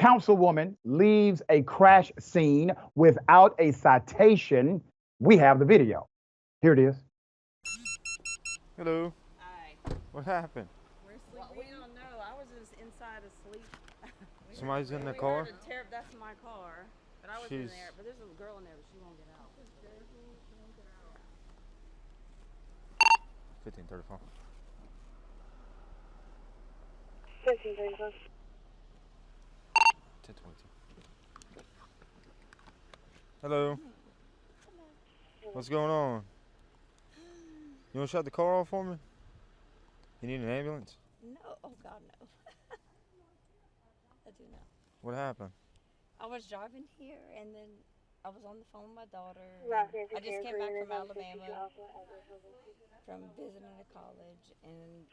Councilwoman leaves a crash scene without a citation. We have the video. Here it is. Hello. Hi. What happened? We're asleep. Well, we don't know. I was just inside asleep. Somebody's in the we car? Heard that's my car. But I was in there. But there's a girl in there, but she won't get out. 15:34. 15:34. 10:22. Hello. What's going on? You want to shut the car off for me? You need an ambulance? No, oh God, no. I do not. What happened? I was driving here and then I was on the phone with my daughter. I just came back from Alabama from visiting the college and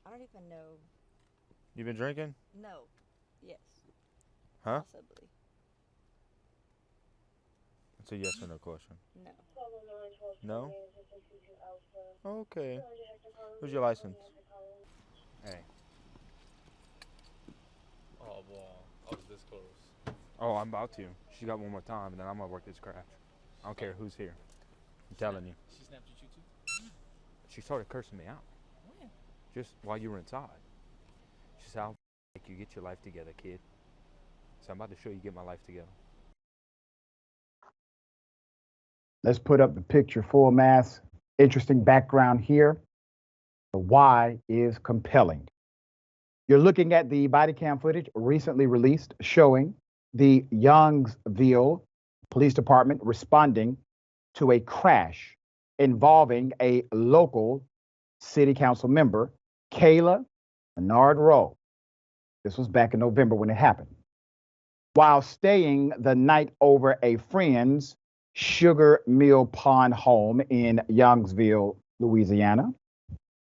I don't even know. You been drinking? No. Yes. Huh? Possibly. It's a yes or no question. No. No? Okay. Where's your license? Hey. Oh, well, I was this close. Oh, I'm about to. She got one more time, and then I'm gonna work this crash. I don't care who's here. I'm telling you. She snapped at you too? She started cursing me out. When? Just while you were inside. She said, I'll make you get your life together, kid. So I'm about to show you get my life together. Let's put up the picture full mass. Interesting background here. The why is compelling. You're looking at the body cam footage recently released showing the Youngsville Police Department responding to a crash involving a local city council member, Kayla Menard Rowe. This was back in November when it happened. While staying the night over a friend's Sugar Mill Pond home in Youngsville, Louisiana,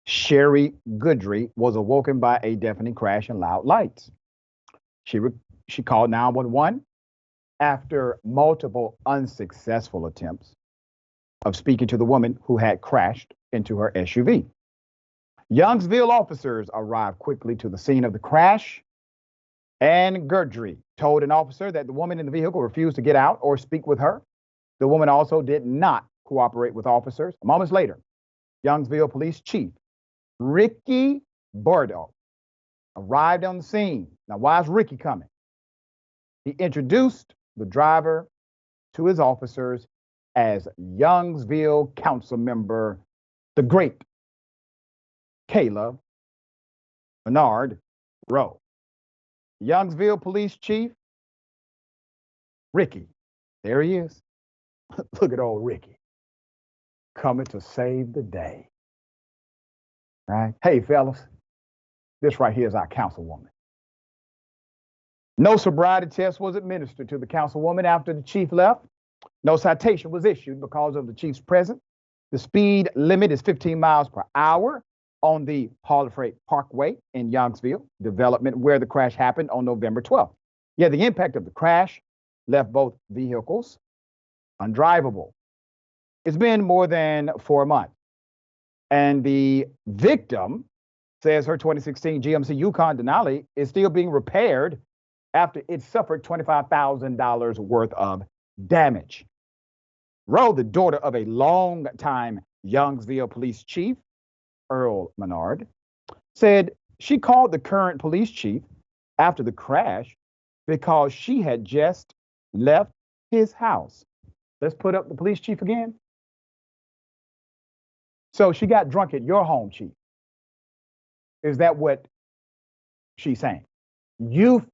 Sherry Goodry was awoken by a deafening crash and loud lights. She called 911 after multiple unsuccessful attempts of speaking to the woman who had crashed into her SUV. Youngsville officers arrived quickly to the scene of the crash, and Goodry told an officer that the woman in the vehicle refused to get out or speak with her. The woman also did not cooperate with officers. Moments later, Youngsville Police Chief Ricky Bordeaux arrived on the scene. Now, why is Ricky coming? He introduced the driver to his officers as Youngsville Council Member, the great Kayla Menard Rowe. Youngsville Police Chief Ricky, there he is. Look at old Ricky coming to save the day. Right? Hey, fellas, this right here is our councilwoman. No sobriety test was administered to the councilwoman after the chief left. No citation was issued because of the chief's presence. The speed limit is 15 miles per hour on the Hall Freight Parkway in Youngsville development where the crash happened on November 12th. Yeah, the impact of the crash left both vehicles undrivable. It's been more than 4 months. And the victim says her 2016 GMC Yukon Denali is still being repaired after it suffered $25,000 worth of damage. Rowe, the daughter of a longtime Youngsville police chief, Earl Menard, said she called the current police chief after the crash because she had just left his house. Let's put up the police chief again. So she got drunk at your home, chief. Is that what she's saying? You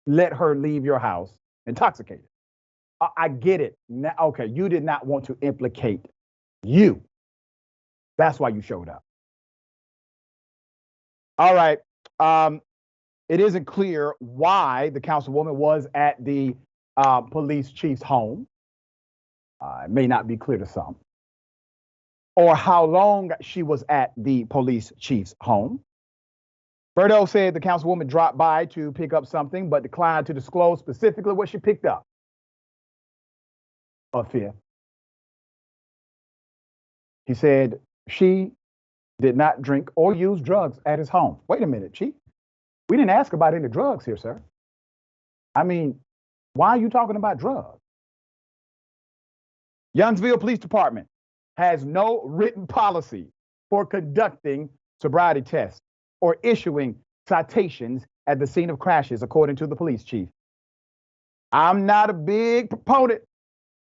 let her leave your house intoxicated. I get it. Now, okay, you did not want to implicate you. That's why you showed up. All right. It isn't clear why the councilwoman was at the police chief's home. It may not be clear to some. Or how long she was at the police chief's home. Bordeaux said the councilwoman dropped by to pick up something, but declined to disclose specifically what she picked up. A fifth. He said she did not drink or use drugs at his home. Wait a minute, Chief. We didn't ask about any drugs here, sir. I mean, why are you talking about drugs? Youngsville Police Department has no written policy for conducting sobriety tests or issuing citations at the scene of crashes, according to the police chief. I'm not a big proponent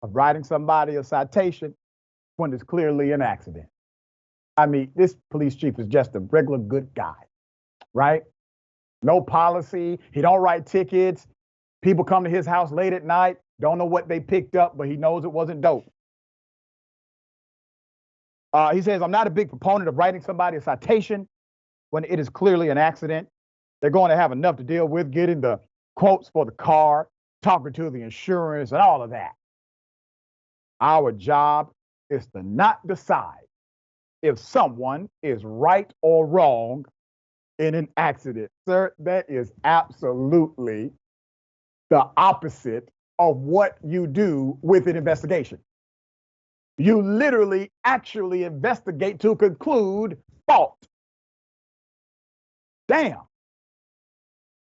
of writing somebody a citation when it's clearly an accident. I mean, this police chief is just a regular good guy, right? No policy. He don't write tickets. People come to his house late at night, don't know what they picked up, but he knows it wasn't dope. He says, I'm not a big proponent of writing somebody a citation when it is clearly an accident. They're going to have enough to deal with getting the quotes for the car, talking to the insurance, and all of that. Our job is to not decide if someone is right or wrong in an accident. Sir, that is absolutely the opposite of what you do with an investigation. You literally actually investigate to conclude fault. Damn.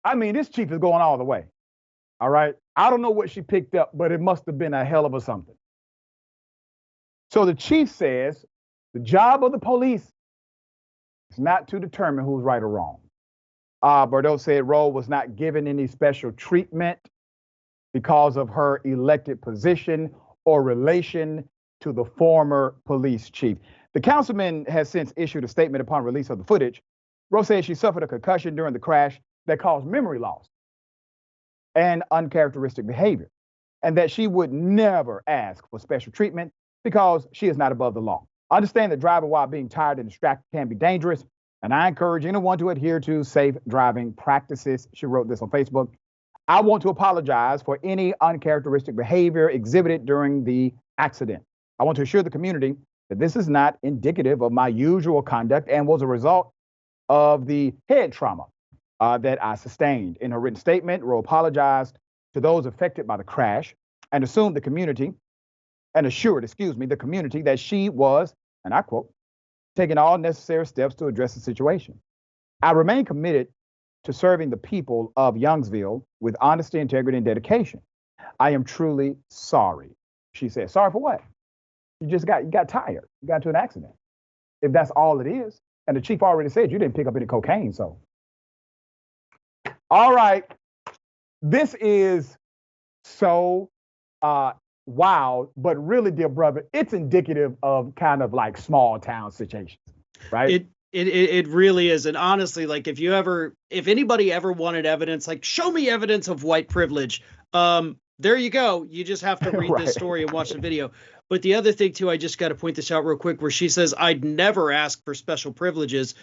I mean, this chief is going all the way. All right. I don't know what she picked up, but it must have been a hell of a something. So the chief says the job of the police is not to determine who's right or wrong. Bordeaux said Rowe was not given any special treatment because of her elected position or relation to the former police chief. The councilman has since issued a statement upon release of the footage. Rowe said she suffered a concussion during the crash that caused memory loss and uncharacteristic behavior, and that she would never ask for special treatment because she is not above the law. I understand that driving while being tired and distracted can be dangerous, and I encourage anyone to adhere to safe driving practices. She wrote this on Facebook. I want to apologize for any uncharacteristic behavior exhibited during the accident. I want to assure the community that this is not indicative of my usual conduct and was a result of the head trauma that I sustained. In her written statement, Rowe apologized to those affected by the crash and assured the community that she was, and I quote, taking all necessary steps to address the situation. I remain committed to serving the people of Youngsville with honesty, integrity, and dedication. I am truly sorry, she said. Sorry for what? You got tired. You got into an accident. If that's all it is. And the chief already said you didn't pick up any cocaine, so. All right. This is so wild, but really, dear brother, it's indicative of kind of like small town situations, right? It really is. And honestly, like if anybody ever wanted evidence, like show me evidence of white privilege, there you go. You just have to read this story and watch the video. But the other thing too, I just got to point this out real quick, where she says, I'd never ask for special privileges.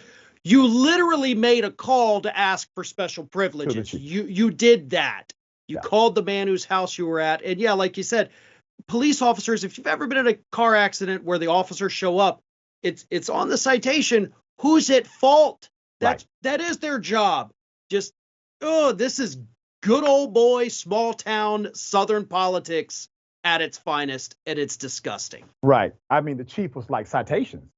You literally made a call to ask for special privileges. You did that. You called the man whose house you were at. And yeah, like you said, police officers, if you've ever been in a car accident where the officers show up, it's on the citation. Who's at fault? That is their job. Just, this is good old boy, small town, Southern politics at its finest, and it's disgusting. Right. I mean, the chief was like, citations.